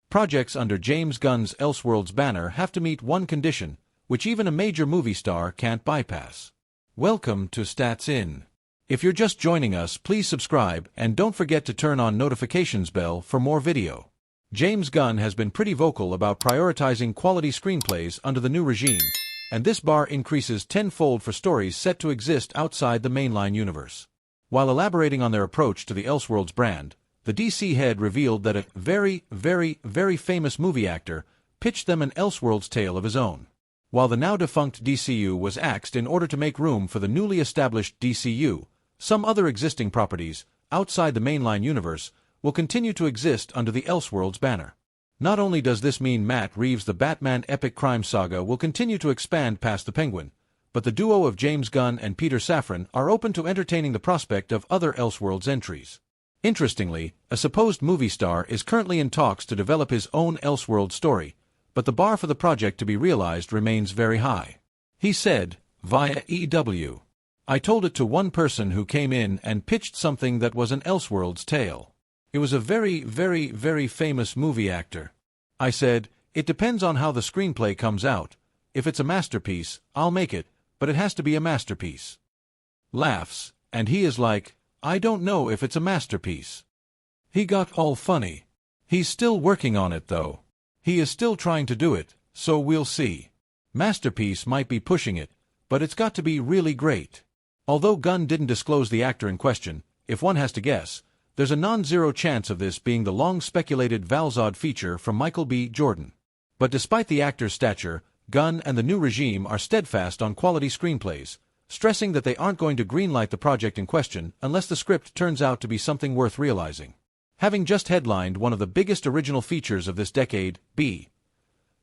Projects under James Gunn's Elseworlds banner have to meet one condition, which even a major movie star can't bypass. Welcome to Stats In. If you're just joining us, please subscribe and don't forget to turn on notifications bell for more video. James Gunn has been pretty vocal about prioritizing quality screenplays under the new regime, and this bar increases tenfold for stories set to exist outside the mainline universe. While elaborating on their approach to the Elseworlds brand, the DC head revealed that a very famous movie actor pitched them an Elseworlds tale of his own. While the now-defunct DCU was axed in order to make room for the newly established DCU, some other existing properties, outside the mainline universe, will continue to exist under the Elseworlds banner. Not only does this mean Matt Reeves' The Batman epic crime saga will continue to expand past the Penguin, but the duo of James Gunn and Peter Safran are open to entertaining the prospect of other Elseworlds entries. Interestingly, a supposed movie star is currently in talks to develop his own Elseworlds story, but the bar for the project to be realized remains very high. He said, via EW, "I told it to one person who came in and pitched something that was an Elseworlds tale. It was a very famous movie actor. I said, it depends on how the screenplay comes out. If it's a masterpiece, I'll make it, but it has to be a masterpiece." Laughs, and he is like, "I don't know if it's a masterpiece." He got all funny. He's still working on it though. He is still trying to do it, so we'll see. Masterpiece might be pushing it, but it's got to be really great. Although Gunn didn't disclose the actor in question, if one has to guess, there's a non-zero chance of this being the long-speculated Valzad feature from Michael B. Jordan. But despite the actor's stature, Gunn and the new regime are steadfast on quality screenplays, stressing that they aren't going to greenlight the project in question unless the script turns out to be something worth realizing. Having just headlined one of the biggest original features of this decade,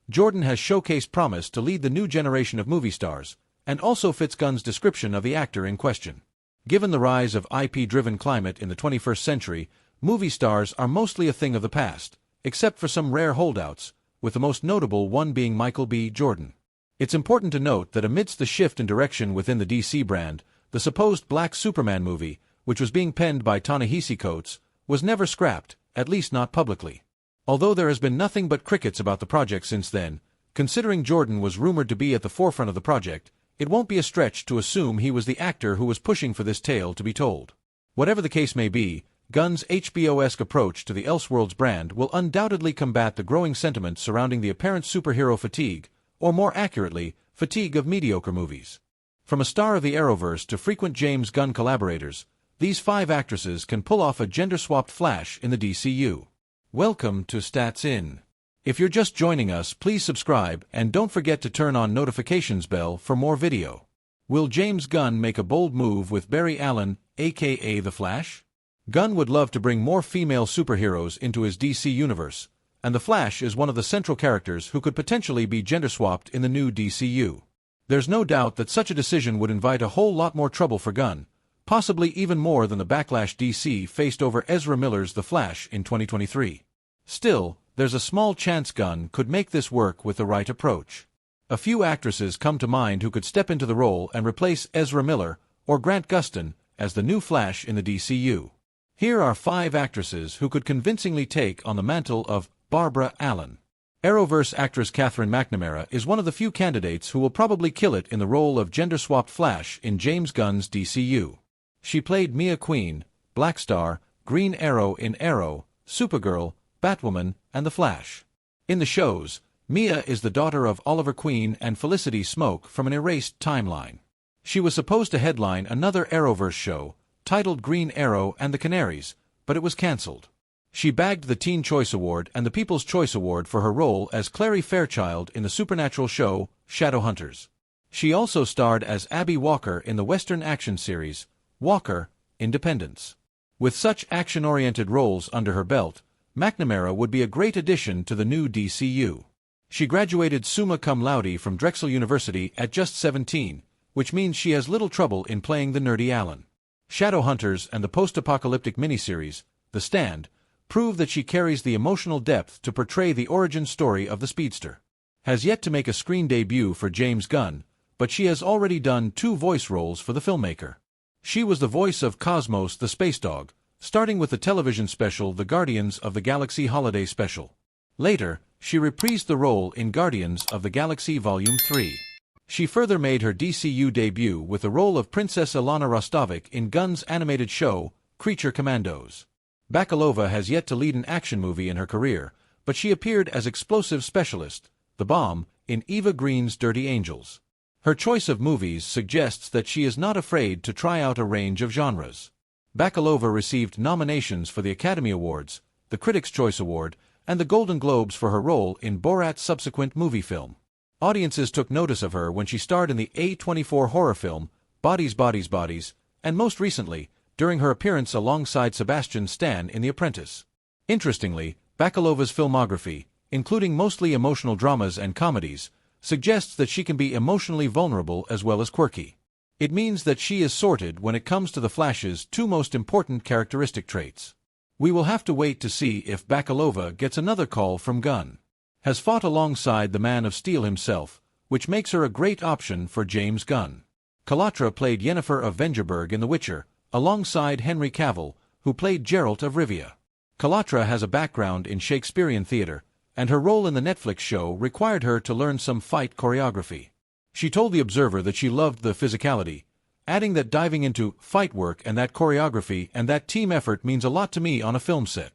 Jordan has showcased promise to lead the new generation of movie stars, and also fits Gunn's description of the actor in question. Given the rise of IP-driven climate in the 21st century, movie stars are mostly a thing of the past, except for some rare holdouts, with the most notable one being Michael B. Jordan. It's important to note that amidst the shift in direction within the DC brand, the supposed Black Superman movie, which was being penned by Ta-Nehisi Coates, was never scrapped, at least not publicly. Although there has been nothing but crickets about the project since then, considering Jordan was rumored to be at the forefront of the project, it won't be a stretch to assume he was the actor who was pushing for this tale to be told. Whatever the case may be, Gunn's HBO-esque approach to the Elseworlds brand will undoubtedly combat the growing sentiment surrounding the apparent superhero fatigue, or more accurately, fatigue of mediocre movies. From a star of the Arrowverse to frequent James Gunn collaborators, these 5 actresses can pull off a gender-swapped Flash in the DCU. Welcome to Stats In. If you're just joining us, please subscribe and don't forget to turn on notifications bell for more video. Will James Gunn make a bold move with Barry Allen, aka The Flash? Gunn would love to bring more female superheroes into his DC universe, and The Flash is one of the central characters who could potentially be gender-swapped in the new DCU. There's no doubt that such a decision would invite a whole lot more trouble for Gunn, possibly even more than the backlash DC faced over Ezra Miller's The Flash in 2023. Still, there's a small chance Gunn could make this work with the right approach. A few actresses come to mind who could step into the role and replace Ezra Miller or Grant Gustin as the new Flash in the DCU. Here are 5 actresses who could convincingly take on the mantle of Barbara Allen. Arrowverse actress Catherine McNamara is one of the few candidates who will probably kill it in the role of gender-swapped Flash in James Gunn's DCU. She played Mia Queen, Black Star, Green Arrow in Arrow, Supergirl, Batwoman, and The Flash. In the shows, Mia is the daughter of Oliver Queen and Felicity Smoke from an erased timeline. She was supposed to headline another Arrowverse show, titled Green Arrow and the Canaries, but it was cancelled. She bagged the Teen Choice Award and the People's Choice Award for her role as Clary Fairchild in the supernatural show, Shadowhunters. She also starred as Abby Walker in the Western action series, Walker, Independence. With such action-oriented roles under her belt, McNamara would be a great addition to the new DCU. She graduated summa cum laude from Drexel University at just 17, which means she has little trouble in playing the nerdy Allen. Shadowhunters and the post-apocalyptic miniseries, The Stand, prove that she carries the emotional depth to portray the origin story of the speedster. Has yet to make a screen debut for James Gunn, but she has already done 2 voice roles for the filmmaker. She was the voice of Cosmos the Space Dog, starting with the television special The Guardians of the Galaxy Holiday Special. Later, she reprised the role in Guardians of the Galaxy Volume 3. She further made her DCU debut with the role of Princess Ilana Rostovic in Gunn's animated show, Creature Commandos. Bakalova has yet to lead an action movie in her career, but she appeared as explosive specialist, the bomb, in Eva Green's Dirty Angels. Her choice of movies suggests that she is not afraid to try out a range of genres. Bakalova received nominations for the Academy Awards, the Critics' Choice Award, and the Golden Globes for her role in Borat's subsequent movie film. Audiences took notice of her when she starred in the A24 horror film, Bodies, Bodies, Bodies, and most recently, during her appearance alongside Sebastian Stan in The Apprentice. Interestingly, Bakalova's filmography, including mostly emotional dramas and comedies, suggests that she can be emotionally vulnerable as well as quirky. It means that she is sorted when it comes to the Flash's two most important characteristic traits. We will have to wait to see if Bakalova gets another call from Gunn. Has fought alongside the Man of Steel himself, which makes her a great option for James Gunn. Kalatra played Yennefer of Vengerberg in The Witcher, alongside Henry Cavill, who played Geralt of Rivia. Kalatra has a background in Shakespearean theater, and her role in the Netflix show required her to learn some fight choreography. She told The Observer that she loved the physicality, adding that diving into fight work and that choreography and that team effort means a lot to me on a film set.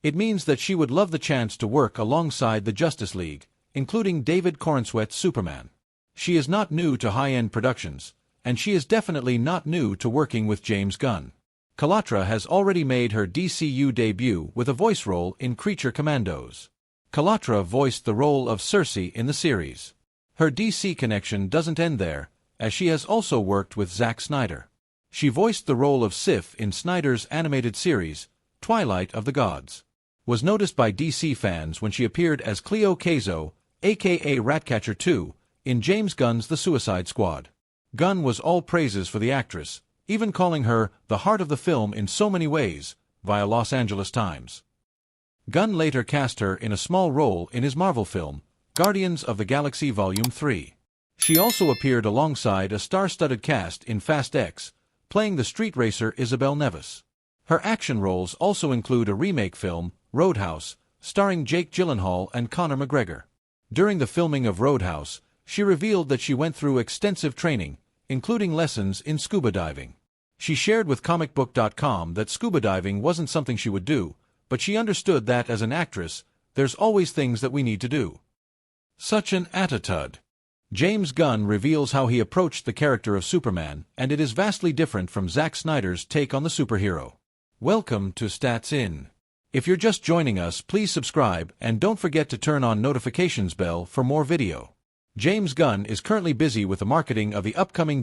It means that she would love the chance to work alongside the Justice League, including David Corenswet's Superman. She is not new to high-end productions, and she is definitely not new to working with James Gunn. Kalatra has already made her DCU debut with a voice role in Creature Commandos. Kalatra voiced the role of Cersei in the series. Her DC connection doesn't end there, as she has also worked with Zack Snyder. She voiced the role of Sif in Snyder's animated series, Twilight of the Gods. Was noticed by DC fans when she appeared as Cleo Kazo, aka Ratcatcher 2, in James Gunn's The Suicide Squad. Gunn was all praises for the actress, even calling her the heart of the film in so many ways, via Los Angeles Times. Gunn later cast her in a small role in his Marvel film, Guardians of the Galaxy Volume 3. She also appeared alongside a star-studded cast in Fast X, playing the street racer Isabel Nevis. Her action roles also include a remake film, Roadhouse, starring Jake Gyllenhaal and Conor McGregor. During the filming of Roadhouse, she revealed that she went through extensive training, including lessons in scuba diving. She shared with comicbook.com that scuba diving wasn't something she would do, but she understood that as an actress, there's always things that we need to do. Such an attitude. James Gunn reveals how he approached the character of Superman, and it is vastly different from Zack Snyder's take on the superhero. Welcome to Stats In. If you're just joining us, please subscribe and don't forget to turn on notifications bell for more video. James Gunn is currently busy with the marketing of the upcoming